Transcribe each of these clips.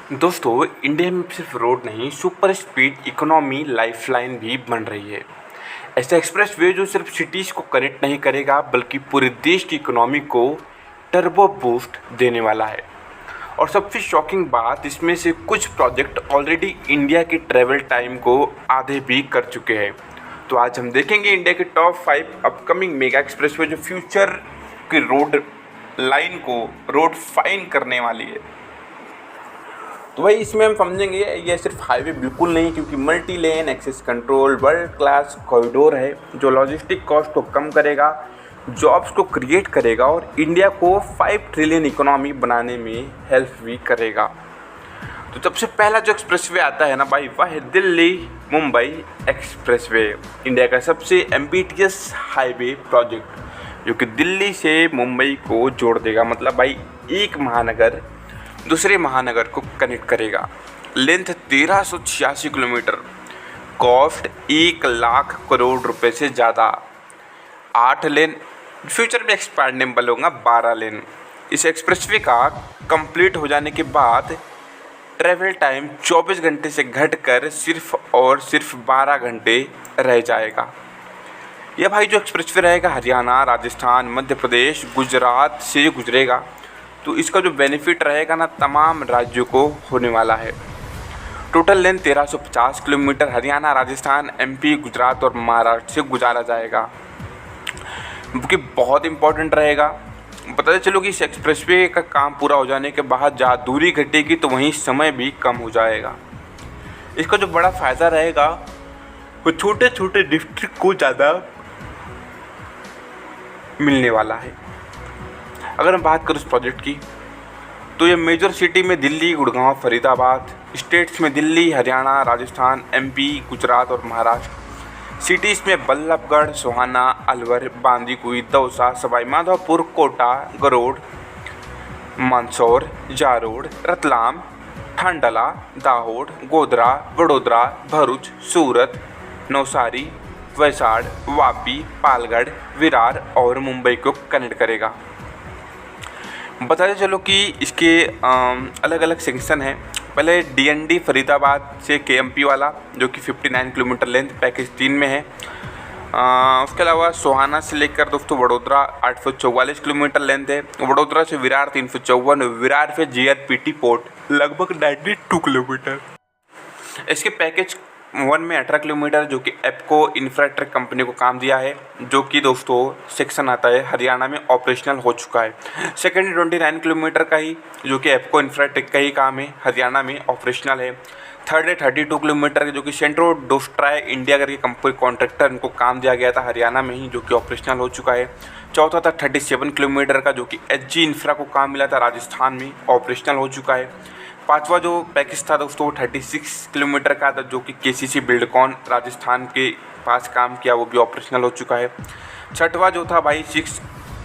दोस्तों, इंडिया में सिर्फ रोड नहीं, सुपर स्पीड इकोनॉमी लाइफलाइन भी बन रही है। ऐसा एक्सप्रेसवे जो सिर्फ सिटीज़ को कनेक्ट नहीं करेगा बल्कि पूरे देश की इकोनॉमी को टर्बो बूस्ट देने वाला है। और सबसे शॉकिंग बात, इसमें से कुछ प्रोजेक्ट ऑलरेडी इंडिया के ट्रैवल टाइम को आधे भी कर चुके हैं। तो आज हम देखेंगे इंडिया के टॉप 5 अपकमिंग मेगा एक्सप्रेसवे जो फ्यूचर की रोड लाइन को रोड फाइन करने वाली है। तो भाई इसमें हम समझेंगे ये सिर्फ हाईवे बिल्कुल नहीं, क्योंकि multi lane access control world class corridor है जो लॉजिस्टिक कॉस्ट को कम करेगा, जॉब्स को क्रिएट करेगा और इंडिया को 5 ट्रिलियन इकोनॉमी बनाने में हेल्प भी करेगा। तो सबसे पहला जो एक्सप्रेसवे आता है ना भाई, वह है दिल्ली मुंबई एक्सप्रेसवे। इंडिया का सबसे एम्बिटियस हाईवे प्रोजेक्ट जो कि दिल्ली से मुंबई को जोड़ देगा। मतलब भाई एक महानगर दूसरे महानगर को कनेक्ट करेगा। Length 1386 kilometre, cost 1 lakh crore रुपए से ज़्यादा, 8 लेन, फ्यूचर में एक्सपैंडेबल होगा 12 लेन। इस एक्सप्रेसवे का कंप्लीट हो जाने के बाद ट्रैवल टाइम 24 घंटे से घटकर सिर्फ और सिर्फ 12 घंटे रह जाएगा। यह भाई जो एक्सप्रेसवे रहेगा हरियाणा, राजस्थान, मध्य प्रदेश, गुजरात से गुजरेगा। तो इसका जो बेनिफिट रहेगा ना, तमाम राज्यों को होने वाला है। Total length 1350 kilometre Haryana, Rajasthan, MP, Gujarat और महाराष्ट्र से गुजारा जाएगा, जो कि बहुत इंपॉर्टेंट रहेगा। पता चलो कि इस एक्सप्रेसवे का काम पूरा हो जाने के बाद जहाँ दूरी घटेगी तो वहीं समय भी कम हो जाएगा। इसका जो बड़ा फ़ायदा रहेगा वो छोटे छोटे डिस्ट्रिक्ट को ज़्यादा मिलने वाला है। अगर हम बात करें इस प्रोजेक्ट की, तो ये मेजर सिटी में दिल्ली, गुड़गांव, फरीदाबाद, स्टेट्स में दिल्ली, हरियाणा, राजस्थान, एमपी, गुजरात और महाराष्ट्र, सिटीज़ में बल्लभगढ़, सोहाना, अलवर, बांदीकुई, दौसा, सवाई माधोपुर, कोटा, गरुड़, मंदसौर, जारोड, रतलाम, ठांडला, दाहोद, गोधरा, वडोदरा, भरूच, सूरत, नवसारी, वैसाड, वापी, पालगढ़, विरार और मुंबई को कनेक्ट करेगा। बताते चलो कि इसके अलग अलग सेक्शन हैं। पहले डीएनडी फरीदाबाद से केएमपी वाला जो कि 59 किलोमीटर लेंथ पैकेज 3 में है। उसके अलावा सोहाना से लेकर दोस्तों वडोदरा 844 किलोमीटर लेंथ है। वडोदरा से विरार 354, विरार से जीआरपीटी पोर्ट लगभग 92 किलोमीटर। इसके पैकेज 1 में 18 किलोमीटर जो कि एप्को इंफ्राटेक कंपनी को काम दिया है, जो कि दोस्तों सेक्शन आता है हरियाणा में ऑपरेशनल हो चुका है। सेकेंड 29 किलोमीटर का ही जो कि एप्को इंफ्राटेक का ही काम है, हरियाणा में ऑपरेशनल है। थर्ड है 32 किलोमीटर जो कि सेंट्रो डोस्ट्राय इंडिया करके कंपनी कॉन्ट्रैक्टर इनको काम दिया गया था हरियाणा में ही, जो कि ऑपरेशनल हो चुका है। चौथा था 37 किलोमीटर का जो कि एचजी इंफ्रा को काम मिला था राजस्थान में, ऑपरेशनल हो चुका है। पांचवा जो पैकेज था दोस्तों 36 किलोमीटर का था जो कि केसीसी बिल्डकॉन राजस्थान के पास काम किया, वो भी ऑपरेशनल हो चुका है। छठवा जो था भाई 6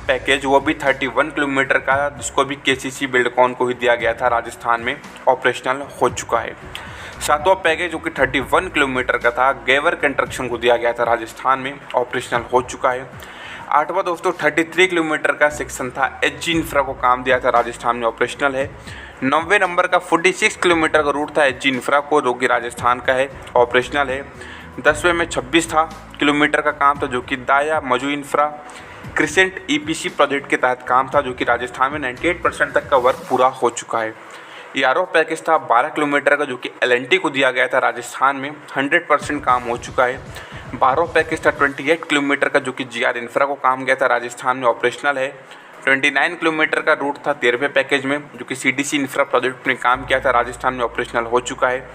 पैकेज, वो भी 31 किलोमीटर का जिसको भी केसीसी बिल्डकॉन को ही दिया गया था राजस्थान में, ऑपरेशनल हो चुका है। सातवां पैकेज जो कि 31 किलोमीटर का था, गेवर कंस्ट्रक्शन को दिया गया था राजस्थान में, ऑपरेशनल हो चुका है। आठवां दोस्तों 33 किलोमीटर का सेक्शन था, एचजी इंफ्रा को काम दिया था राजस्थान में, ऑपरेशनल है। 90 नंबर का 46 किलोमीटर का रूट था एचजी इंफ्रा को, जो कि राजस्थान का है, ऑपरेशनल है। 10वें में 26 किलोमीटर का काम था जो कि दाया मजू इंफ्रा क्रिसेंट ईपीसी प्रोजेक्ट के तहत काम था, जो कि राजस्थान में 98% तक का वर्क पूरा हो चुका है। 11वां पैकेज था 12 किलोमीटर का जो कि एलएनटी को दिया गया था राजस्थान में, 100% काम हो चुका है। 12वां पैकेज था 28 किलोमीटर का जो कि जीआर इंफ्रा को काम गया था राजस्थान में, ऑपरेशनल है। 29 किलोमीटर का रूट था 13वें पैकेज में जो कि सीडीसी इंफ्रा प्रोजेक्ट में काम किया था राजस्थान में, ऑपरेशनल हो चुका है।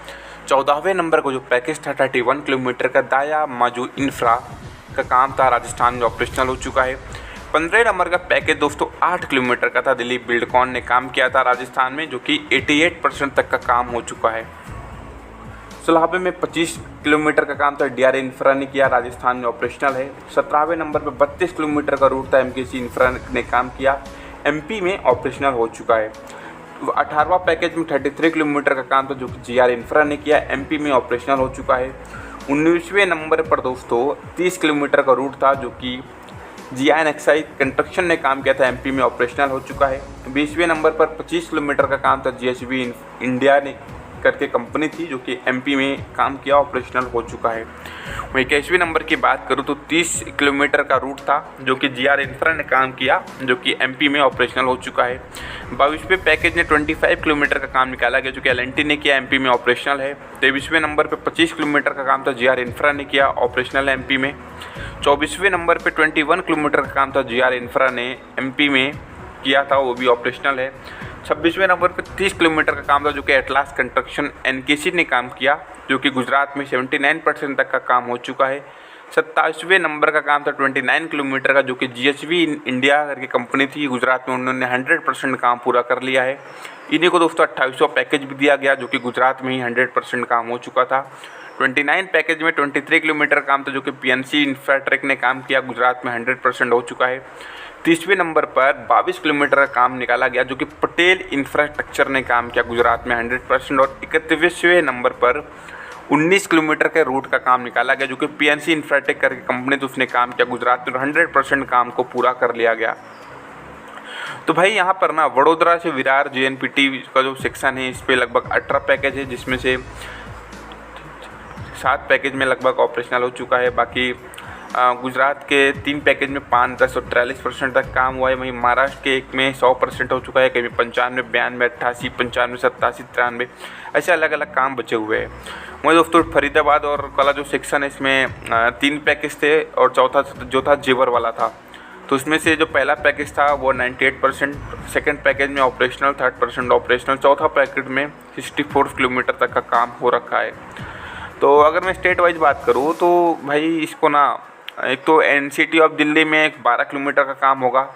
14वें नंबर का जो पैकेज था 31 किलोमीटर का दाया माजू इंफ्रा का काम था राजस्थान में, ऑपरेशनल हो चुका है। 15 नंबर का पैकेज दोस्तों 8 किलोमीटर का था, दिल्ली बिल्डकॉन ने काम किया था राजस्थान में, जो कि 88% तक का काम हो चुका है। 16वें में 25 किलोमीटर का काम था, डीआर इंफ्रा ने किया, राजस्थान में ऑपरेशनल है। 17वें नंबर पर 32 किलोमीटर का रूट था, एमकेसी इंफ्रा ने काम किया, एमपी में ऑपरेशनल हो चुका है। 18वां पैकेज में 33 किलोमीटर का काम था जो कि जीआर इंफ्रा ने किया, एमपी में ऑपरेशनल हो चुका है। 19वें नंबर पर दोस्तों 30 किलोमीटर का रूट था जो कि GINXI कंस्ट्रक्शन ने काम किया था, MP में ऑपरेशनल हो चुका है। 20वें नंबर पर 25 किलोमीटर का काम था, GHB इंडिया ने करके कंपनी थी जो कि MP में काम किया, ऑपरेशनल हो चुका है। वहीं 21वें नंबर की बात करूँ तो 30 किलोमीटर का रूट था जो कि GR इंफ्रा ने काम किया, जो कि MP में ऑपरेशनल हो चुका है। 22वें पैकेज ने 25 किलोमीटर का काम निकाला गया जो कि L&T ने किया, MP में ऑपरेशनल है। 23वें नंबर पर 25 किलोमीटर का काम था, GR इंफ्रा ने किया, ऑपरेशनल है MP में। 24वें नंबर पर 21 किलोमीटर का काम था, GR इंफ्रा ने MP में किया था, वो भी ऑपरेशनल है। 26वें नंबर पर 30 किलोमीटर का काम था जो कि एटलास कंस्ट्रक्शन NKC ने काम किया, जो कि गुजरात में 79% तक का काम हो चुका है। 27वें नंबर का काम था 29 किलोमीटर का, जो कि GHB इंडिया करके कंपनी थी, गुजरात में उन्होंने 100% काम पूरा कर लिया है। इन्हीं को दोस्तों 28वां पैकेज भी दिया गया जो कि गुजरात में ही 100% काम हो चुका था। 29 पैकेज में 23 किलोमीटर काम था जो कि PNC इंफ्राटेक ने काम किया, गुजरात में 100% हो चुका है। 30वें नंबर पर 22 किलोमीटर का काम निकाला गया जो कि पटेल इंफ्रास्ट्रक्चर ने काम किया, गुजरात में 100%। और 31वें नंबर पर 19 किलोमीटर के रूट का काम निकाला गया जो कि PNC इंफ्राटेक करके कंपनी थी, उसने काम किया, गुजरात में 100% काम को पूरा कर लिया गया। तो भाई यहाँ पर ना वडोदरा से विरार JNPT का जो सेक्शन है, इस पर लगभग 18 पैकेज है, जिसमें से 7 पैकेज में लगभग ऑपरेशनल हो चुका है। बाकी गुजरात के 3 पैकेज में 5, 10 और 43% तक काम हुआ है। वहीं महाराष्ट्र के एक में 100% हो चुका है, कहीं 95, 92, 88, 95, 87, 93 ऐसे अलग अलग काम बचे हुए हैं। वहीं दोस्तों फरीदाबाद और कला जो सेक्शन है, इसमें 3 पैकेज थे और चौथा जो था जेवर वाला था। तो इसमें से जो पहला पैकेज था वो 98%, सेकेंड पैकेज में ऑपरेशनल, 3rd% ऑपरेशनल, चौथा पैकेज में 64 किलोमीटर तक का काम हो रखा है। तो अगर मैं स्टेट वाइज बात करूँ तो भाई इसको ना एक तो NCT ऑफ दिल्ली में 12 किलोमीटर का काम होगा,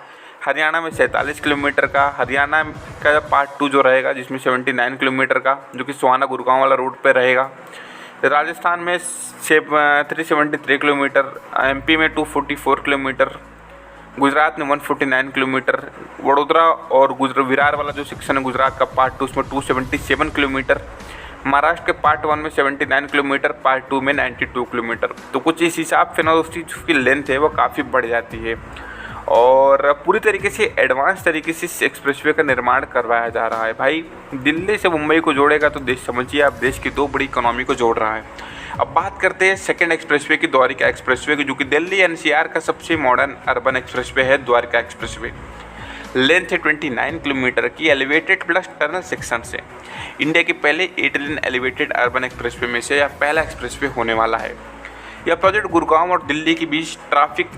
हरियाणा में 47 किलोमीटर का, हरियाणा का पार्ट 2 जो रहेगा जिसमें 79 किलोमीटर का जो कि सोहाना गुड़गांव वाला रूट पे रहेगा। राजस्थान में 373 किलोमीटर, MP में 244 किलोमीटर, गुजरात में 149 किलोमीटर, वडोदरा और विरार वाला जो सेक्शन है गुजरात का पार्ट 2 उसमें 277 किलोमीटर, महाराष्ट्र के पार्ट 1 में 79 किलोमीटर, पार्ट 2 में 92 किलोमीटर। तो कुछ इस हिसाब से ना दोस्तों उसकी लेंथ है वो काफ़ी बढ़ जाती है और पूरी तरीके से एडवांस तरीके से इस एक्सप्रेसवे का निर्माण करवाया जा रहा है। भाई दिल्ली से मुंबई को जोड़ेगा तो देश समझिए आप देश की 2 बड़ी इकोनॉमी को जोड़ रहा है। अब बात करते हैं सेकेंड एक्सप्रेसवे की, द्वारिका एक्सप्रेसवे की, जो कि दिल्ली NCR का सबसे मॉडर्न अर्बन एक्सप्रेसवे है द्वारिका एक्सप्रेसवे। लेंथ है 29 किलोमीटर की, एलिवेटेड प्लस टनल सेक्शन से इंडिया के पहले 8 लेन एलिवेटेड अर्बन एक्सप्रेसवे में से यह पहला एक्सप्रेसवे होने वाला है। यह प्रोजेक्ट गुड़गांव और दिल्ली के बीच ट्रैफिक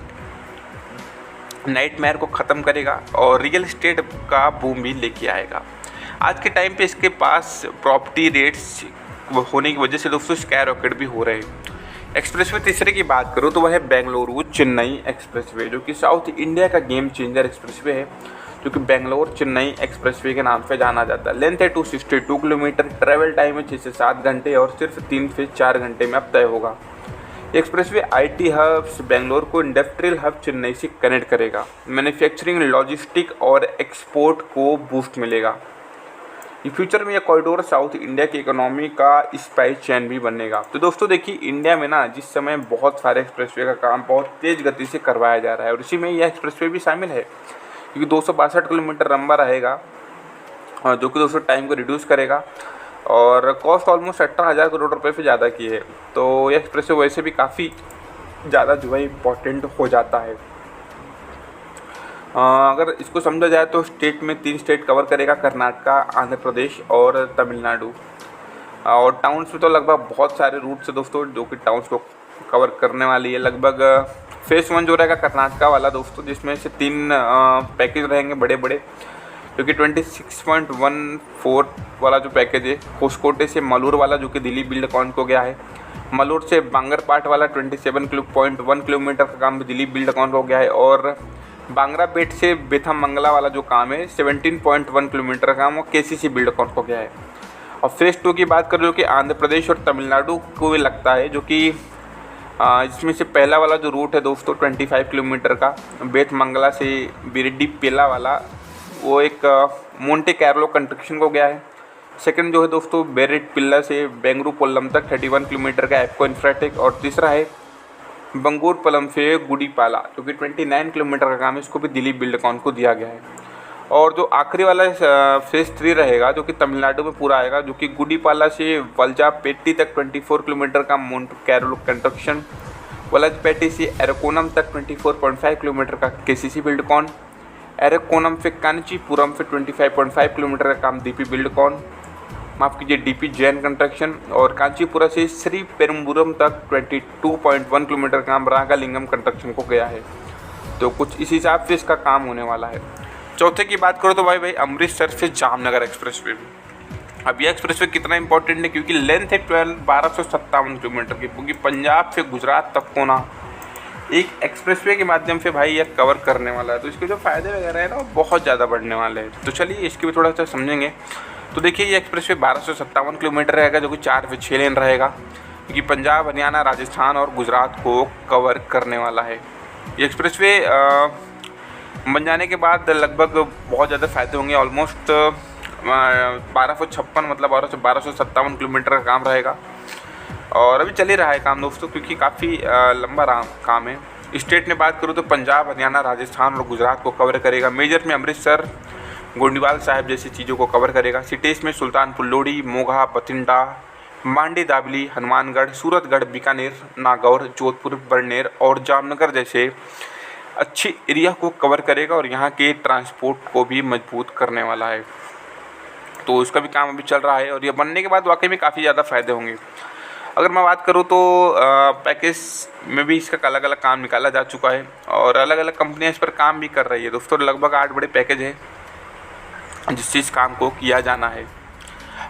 नाइटमेयर को ख़त्म करेगा और रियल एस्टेट का बूम भी लेके आएगा। आज के टाइम पे इसके पास प्रॉपर्टी रेट्स होने की वजह से दोस्तों स्काई रॉकेट भी हो रहे हैं। एक्सप्रेसवे तीसरे की बात करूँ तो वह है बेंगलुरु चेन्नई एक्सप्रेसवे, जो कि साउथ इंडिया का गेम चेंजर एक्सप्रेसवे है, जो कि बेंगलोर चेन्नई एक्सप्रेसवे के नाम से जाना जाता है। लेंथ है 262 किलोमीटर, ट्रैवल टाइम है 6 से 7 घंटे और सिर्फ 3 से 4 घंटे में अब तय होगा। एक्सप्रेसवे IT हब्स बेंगलोर को इंडस्ट्रियल हब चेन्नई से कनेक्ट करेगा, मैन्युफैक्चरिंग, लॉजिस्टिक और एक्सपोर्ट को बूस्ट मिलेगा। ये फ्यूचर में यह कॉरिडोर साउथ इंडिया की इकोनॉमी का स्पाइस चेन भी बनेगा। तो दोस्तों देखिए इंडिया में ना जिस समय बहुत सारे एक्सप्रेसवे का काम बहुत तेज़ गति से करवाया जा रहा है और इसी में यह एक्सप्रेसवे भी शामिल है, क्योंकि 262 किलोमीटर लंबा रहेगा जो कि दोस्तों टाइम को रिड्यूस करेगा और कॉस्ट ऑलमोस्ट 18,000 करोड़ रुपये से ज़्यादा की है। तो यह एक्सप्रेसवे वैसे भी काफ़ी ज़्यादा जो है इम्पोर्टेंट हो जाता है। अगर इसको समझा जाए तो स्टेट में 3 स्टेट कवर करेगा, कर्नाटका, आंध्र प्रदेश और तमिलनाडु। और टाउन्स में तो लगभग बहुत सारे रूट्स है दोस्तों जो कि टाउन्स को कवर करने वाली है। लगभग फेज़ 1 जो रहेगा कर्नाटका वाला दोस्तों, जिसमें से 3 पैकेज रहेंगे बड़े बड़े, जो कि 26.14 वाला जो पैकेज है, होसकोटे से मलूर वाला जो कि दिल्ली बिल्डकॉन को गया है, मलूर से बांगरपाट वाला 27.1 किलोमीटर का काम भी दिल्ली बिल्डकॉन को गया है और बांग्रापेट से बेथम मंगला वाला जो काम है 17.1 किलोमीटर का काम वो KCC बिल्डकॉन को गया है। और फेज़ 2 की बात करें जो कि आंध्र प्रदेश और तमिलनाडु को भी लगता है, जो कि इसमें से पहला वाला जो रूट है दोस्तों 25 किलोमीटर का बेथ मंगला से बिरडी पेला वाला, वो एक मोंटे कैरलो कंस्ट्रक्शन को गया है। सेकंड जो है दोस्तों बेरेट पिल्ला से बेंगलुरु कोल्लम तक 31 किलोमीटर का एप्को इंफ्राटेक और तीसरा है बंगूर पलम से गुड़ीपाला जो कि 29 किलोमीटर का काम है, इसको भी दिलीप बिल्डकॉन को दिया गया है। और जो आखिरी वाला फेज़ 3 रहेगा जो कि तमिलनाडु में पूरा आएगा, जो कि गुड़ीपाला से वलजापेट्टी तक 24 किलोमीटर का मोंट कैरोल कंस्ट्रक्शन, वलजपेट्टी से एरकोनम तक 24.5 किलोमीटर का केसीसी बिल्डकॉन, एरकोनम से कांचीपुरम से 25.5 किलोमीटर का काम डीपी बिल्डकॉन, माफ़ कीजिए डीपी जैन कंस्ट्रक्शन, और कांचीपुरा से श्री पेरुम्बुरम तक 22.1 किलोमीटर का काम रागालिंगम कंस्ट्रक्शन को गया है। तो कुछ इस हिसाब से इसका काम होने वाला है। चौथे की बात करो तो भाई अमृतसर से जामनगर एक्सप्रेसवे। अब यह एक्सप्रेसवे कितना इंपॉर्टेंट है, क्योंकि लेंथ है 1257 किलोमीटर की, क्योंकि पंजाब से गुजरात तक को ना एक एक्सप्रेसवे के माध्यम से भाई यह कवर करने वाला है। तो इसके जो फ़ायदे वगैरह है ना वो बहुत ज़्यादा बढ़ने वाले हैं। तो चलिए इसके भी थोड़ा सा समझेंगे। तो देखिए ये एक्सप्रेसवे 1257 किलोमीटर रहेगा, जो कि 4 से 6 लेन रहेगा, क्योंकि पंजाब, हरियाणा, राजस्थान और गुजरात को कवर करने वाला है। ये एक्सप्रेसवे बन जाने के बाद लगभग बहुत ज़्यादा फ़ायदे होंगे। ऑलमोस्ट 1256 मतलब 1257 किलोमीटर का काम रहेगा, और अभी चल ही रहा है काम दोस्तों, क्योंकि काफ़ी लंबा काम है। स्टेट में बात करूँ तो पंजाब, हरियाणा, राजस्थान और गुजरात को कवर करेगा। मेजर में अमृतसर, गोंडवाल साहिब जैसी चीज़ों को कवर करेगा। सिटीज़ में सुल्तानपुर लोधी, मोगा, बठिंडा, मांडी दाबली, हनुमानगढ़, सूरतगढ़, बीकानेर, नागौर, जोधपुर, बड़नेर और जामनगर जैसे अच्छी एरिया को कवर करेगा, और यहाँ के ट्रांसपोर्ट को भी मजबूत करने वाला है। तो इसका भी काम अभी चल रहा है, और ये बनने के बाद वाकई में काफ़ी ज़्यादा फ़ायदे होंगे। अगर मैं बात करूँ तो पैकेज में भी इसका अलग अलग काम निकाला जा चुका है, और अलग अलग कंपनियाँ इस पर काम भी कर रही है दोस्तों। लगभग 8 बड़े पैकेज है जिससे इस काम को किया जाना है।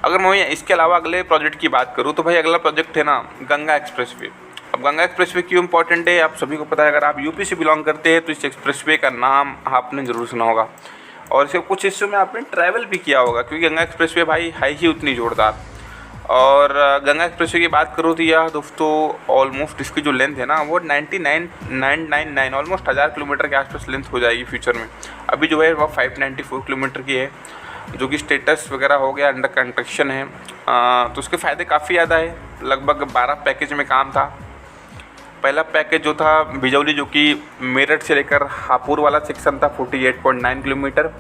अगर मैं इसके अलावा अगले प्रोजेक्ट की बात करूँ तो भाई अगला प्रोजेक्ट है ना गंगा एक्सप्रेसवे। अब गंगा एक्सप्रेसवे क्यों इंपॉर्टेंट है आप सभी को पता है। अगर आप यूपी से बिलोंग करते हैं तो इस एक्सप्रेसवे का नाम आपने ज़रूर सुना होगा, और इसके कुछ हिस्सों में आपने ट्रैवल भी किया होगा, क्योंकि गंगा एक्सप्रेसवे भाई है ही उतनी ज़ोरदार। और गंगा एक्सप्रेसवे की बात करूँ तो यह दोस्तों ऑलमोस्ट इसकी जो लेंथ है ना वो 99,999 ऑलमोस्ट 1000 किलोमीटर के आसपास लेंथ हो जाएगी फ्यूचर में। अभी जो है वो 594 किलोमीटर की है, जो कि स्टेटस वगैरह हो गया, अंडर कंस्ट्रक्शन है। तो उसके फ़ायदे काफ़ी ज़्यादा है। लगभग 12 पैकेज में काम था। पहला पैकेज जो था बिजौली, जो कि मेरठ से लेकर हापुड़ वाला सेक्शन था 48.9 किलोमीटर।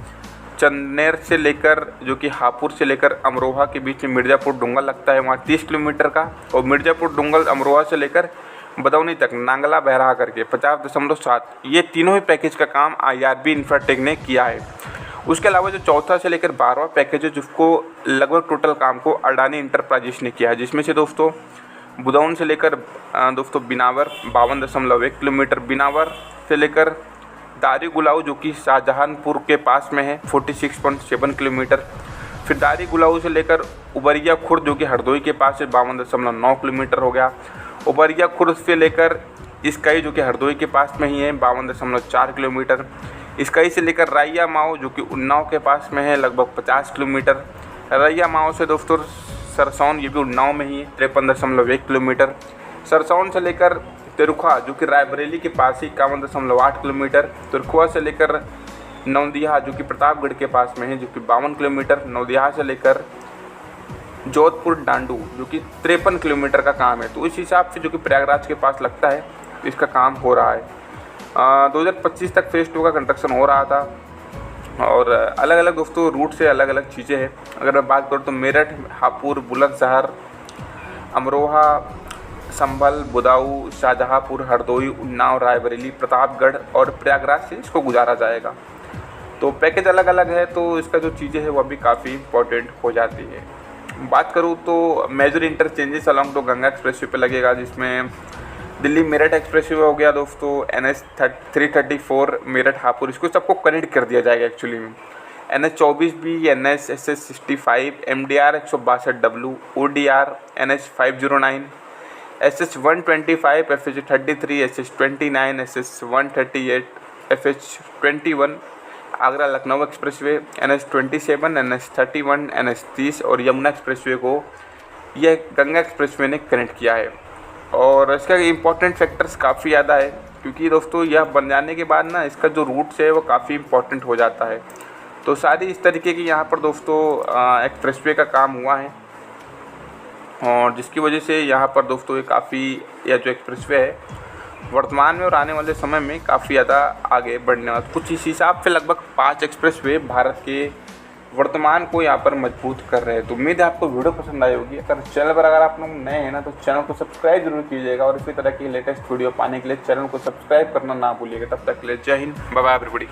चंदेर से लेकर जो कि हापुड़ से लेकर अमरोहा के बीच में मिर्ज़ापुर डुंगल लगता है, वहाँ 30 किलोमीटर का। और मिर्ज़ापुर डुंगल अमरोहा से लेकर बदौनी तक नांगला बहरा करके 50.7, ये तीनों ही पैकेज का काम IRB इंफ्राटेक ने किया है। उसके अलावा जो चौथा से लेकर 12वां पैकेज है, जिसको लगभग टोटल काम को अडानी इंटरप्राइजेस ने किया है, जिसमें से दोस्तों बुदौन से लेकर दोस्तों बिनावर 52.1 किलोमीटर, बिनावर से लेकर दारी गुलाऊ जो कि शाहजहानपुर के पास में है 46.7 किलोमीटर, फिर दारी गुलाऊ से लेकर उबरिया खुर्द जो कि हरदोई के पास है 52.9 किलोमीटर हो गया। उबरिया खुर्द से लेकर इसकाई जो कि हरदोई के पास में ही है 52.4 किलोमीटर। इसकाई से लेकर राइया माओ जो कि उन्नाव के पास में है लगभग 50 किलोमीटर। राइया माओ से दोस्तों सरसौन, ये भी उन्नाव में ही है 53.1 किलोमीटर। सरसौन से लेकर तिरुखा जो कि रायबरेली के पास ही 51.8 किलोमीटर। तिरुखुआ से लेकर नौदिया जो कि प्रतापगढ़ के पास में है जो कि 52 किलोमीटर। नौदिया से लेकर जोधपुर डांडू जो कि 53 किलोमीटर का काम है। तो इस हिसाब से जो कि प्रयागराज के पास लगता है इसका काम हो रहा है। 2025 तक फेज़ 2 का कंस्ट्रक्शन हो रहा था, और अलग अलग दोस्तों रूट से अलग अलग चीज़ें हैं। अगर मैं बात करूँ तो मेरठ, हापुड़, बुलंदशहर, अमरोहा, संभल, बुदाऊ, शाहजहाँपुर, हरदोई, उन्नाव, रायबरेली, प्रतापगढ़ और प्रयागराज से इसको गुजारा जाएगा। तो पैकेज अलग अलग है, तो इसका जो चीज़ें हैं वह भी काफ़ी इंपॉर्टेंट हो जाती है। बात करूँ तो मेजर इंटरचेंजेस अलॉन्ग तो गंगा एक्सप्रेसवे पे लगेगा, जिसमें दिल्ली मेरठ एक्सप्रेसवे हो गया दोस्तों, NH 334 मेरठ हापुड़, इसको सबको कनेक्ट कर दिया जाएगा एक्चुअली में। NH 24 भी, NH SS 65, MDR 162W, ODR NH 509, SS 125, FH 33, SS 29, SS 138, FH 21, Agra Lucknow expressway, NH 27, NH 31, NH 30 और यमुना एक्सप्रेसवे को यह गंगा एक्सप्रेसवे ने कनेक्ट किया है। और इसका इम्पॉर्टेंट फैक्टर्स काफ़ी ज़्यादा है, क्योंकि दोस्तों यह बन जाने के बाद ना इसका जो रूट्स है वो काफ़ी इम्पॉर्टेंट हो जाता है। तो सारी इस तरीके की यहाँ पर दोस्तों एक्सप्रेसवे का काम हुआ है, और जिसकी वजह से यहाँ पर दोस्तों ये काफ़ी यह जो एक्सप्रेसवे है वर्तमान में और आने वाले समय में काफ़ी ज़्यादा आगे बढ़ने वाला। कुछ इस हिसाब से लगभग 5 एक्सप्रेसवे भारत के वर्तमान को यहाँ पर मजबूत कर रहे हैं। तो उम्मीद है आपको वीडियो पसंद आई होगी। अगर चैनल पर अगर आप लोग नए हैं ना तो चैनल को सब्सक्राइब जरूर कीजिएगा और इसी तरह की लेटेस्ट वीडियो पाने के लिए चैनल को सब्सक्राइब करना ना भूलिएगा। तब तक के लिए जय हिंद, बाय बाय एवरीबॉडी।